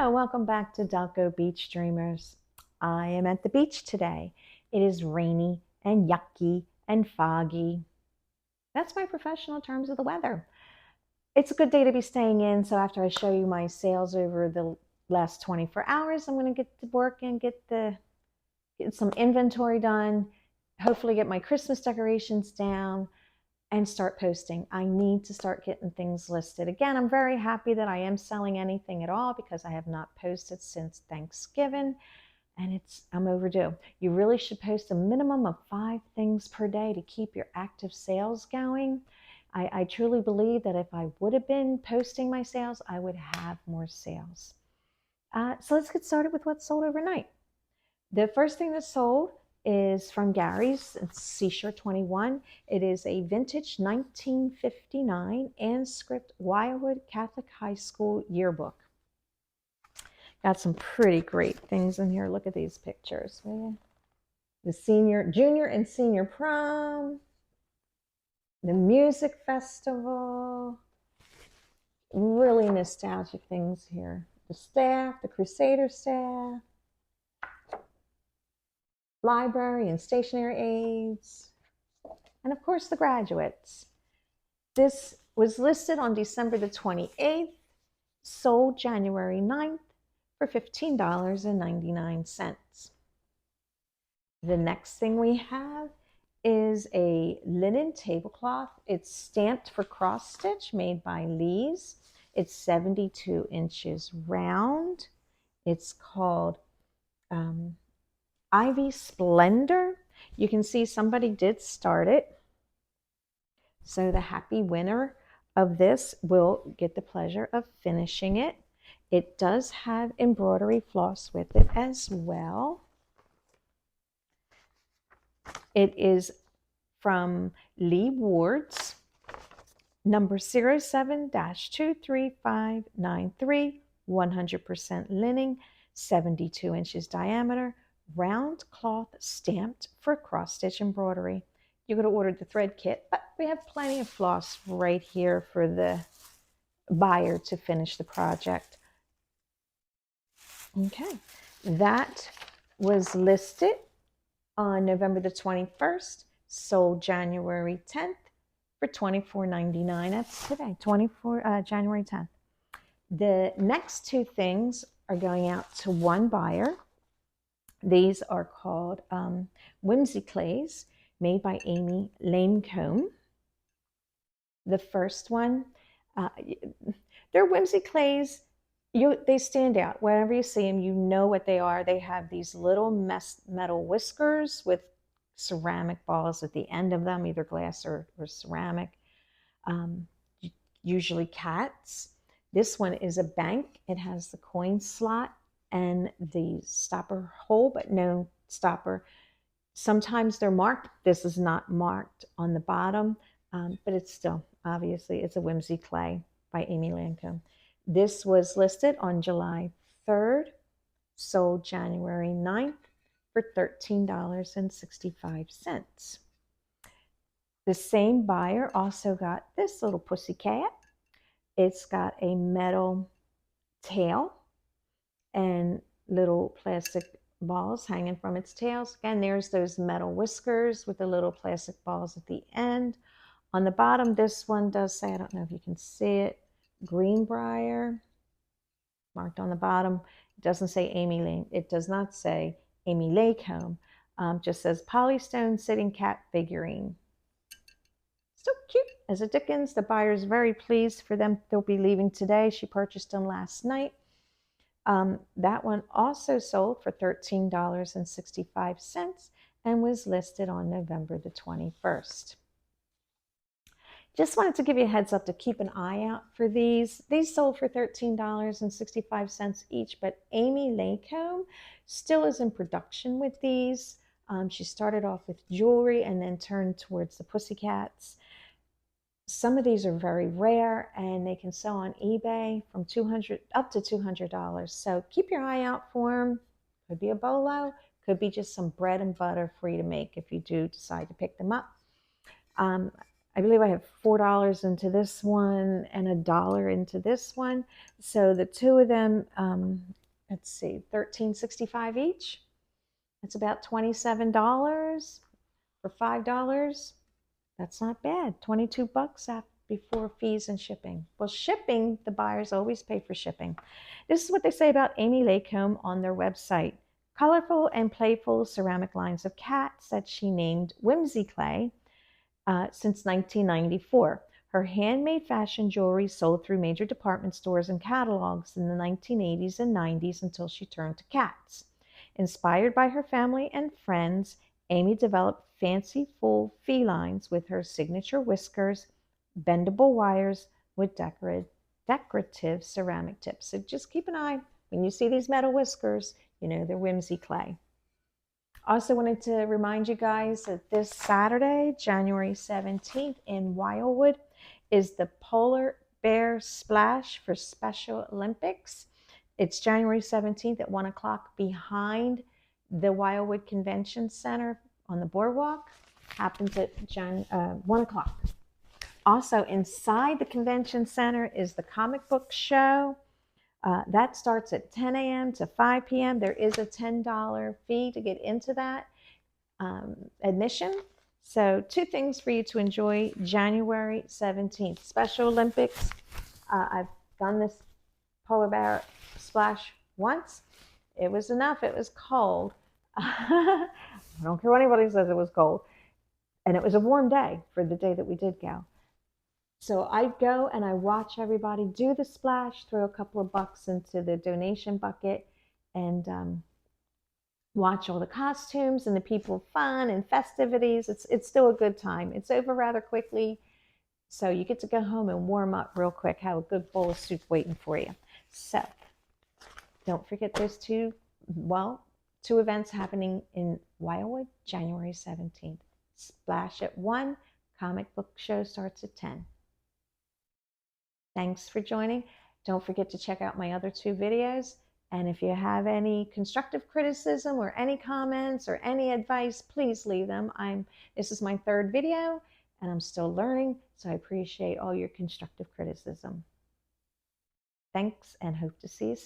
Hello, welcome back to Delco Beach Dreamers. I am at the beach today. It is rainy and yucky and foggy. That's my professional terms of the weather. It's a good day to be staying in, so after I show you my sales over the last 24 hours, I'm going to get to work and get some inventory done, hopefully get my Christmas decorations down, and start posting. I need to start getting things listed. Again, I'm very happy that I am selling anything at all because I have not posted since Thanksgiving and I'm overdue. You really should post a minimum of 5 things per day to keep your active sales going. I truly believe that if I would have been posting my sales, I would have more sales. So let's get started with what sold overnight. The first thing that sold is from Gary's. It's Seashore 21. It is a vintage 1959 Anscript Wildwood Catholic High School yearbook. Got some pretty great things in here. Look at these pictures, will you? The junior and senior prom, the music festival, really nostalgic things here. The staff, the Crusader staff, library and stationery aids, and of course the graduates. This was listed on December the 28th, sold January 9th for $15.99. The next thing we have is a linen tablecloth. It's stamped for cross stitch, made by Lee's. It's 72 inches round. It's called Ivy Splendor. You can see somebody did start it. So the happy winner of this will get the pleasure of finishing it. It does have embroidery floss with it as well. It is from Lee Ward's, number 07-23593, 100% linen, 72 inches diameter, round cloth stamped for cross stitch embroidery. You could have ordered the thread kit, but we have plenty of floss right here for the buyer to finish the project. Okay, that was listed on November the 21st, sold January 10th for $24.99. That's today, January 10th. The next 2 things are going out to one buyer. These are called Whimsy Clays, made by Amy Lacombe. The first one, they're Whimsy Clays. They stand out. Whenever you see them, you know what they are. They have these little metal whiskers with ceramic balls at the end of them, either glass or ceramic, usually cats. This one is a bank. It has the coin slot and the stopper hole, but no stopper. Sometimes they're marked. This is not marked on the bottom, but it's still, obviously, it's a Whimsy Clay by Amy Lacombe. This was listed on July 3rd, sold January 9th for $13.65. The same buyer also got this little pussy cat. It's got a metal tail and little plastic balls hanging from its tails. Again, there's those metal whiskers with the little plastic balls at the end. On the bottom, this one does say, I don't know if you can see it, Greenbrier, marked on the bottom. It doesn't say Amy Lane. It does not say Amy Lacombe. Just says Polystone Sitting Cat Figurine. So cute as a Dickens. The buyer is very pleased for them. They'll be leaving today. She purchased them last night. That one also sold for $13.65 and was listed on November the 21st. Just wanted to give you a heads up to keep an eye out for these. These sold for $13.65 each, but Amy Lacombe still is in production with these. She started off with jewelry and then turned towards the pussycats. Some of these are very rare and they can sell on eBay from $200 up to $200. So keep your eye out for them. Could be a bolo, could be just some bread and butter for you to make if you do decide to pick them up. I believe I have $4 into this one and $1 into this one. So the two of them let's see, $13.65 each. That's about $27 for $5. That's not bad. 22 bucks before fees and shipping. Well, shipping, the buyers always pay for shipping. This is what they say about Amy Lacombe on their website. Colorful and playful ceramic lines of cats that she named Whimsy Clay since 1994. Her handmade fashion jewelry sold through major department stores and catalogs in the 1980s and 90s until she turned to cats. Inspired by her family and friends, Amy developed fanciful felines with her signature whiskers, bendable wires with decorative ceramic tips. So just keep an eye. When you see these metal whiskers, you know they're Whimsy Clay. Also wanted to remind you guys that this Saturday, January 17th in Wildwood, is the Polar Bear Splash for Special Olympics. It's January 17th at 1 o'clock behind the Wildwood Convention Center on the boardwalk. Happens at 1 o'clock. Also inside the convention center is the comic book show. That starts at 10 a.m. to 5 p.m. There is a $10 fee to get into that admission. So 2 things for you to enjoy January 17th. Special Olympics. I've done this polar bear splash once. It was enough. It was cold. I don't care what anybody says, it was cold. And it was a warm day for the day that we did go. So I go and I watch everybody do the splash, throw a couple of bucks into the donation bucket, and watch all the costumes and the people fun and festivities. It's still a good time. It's over rather quickly, so you get to go home and warm up real quick, have a good bowl of soup waiting for you. So don't forget those two events happening in Wildwood, January 17th. Splash at 1, comic book show starts at 10. Thanks for joining. Don't forget to check out my other 2 videos. And if you have any constructive criticism or any comments or any advice, please leave them. This is my 3rd video and I'm still learning, so I appreciate all your constructive criticism. Thanks and hope to see you soon.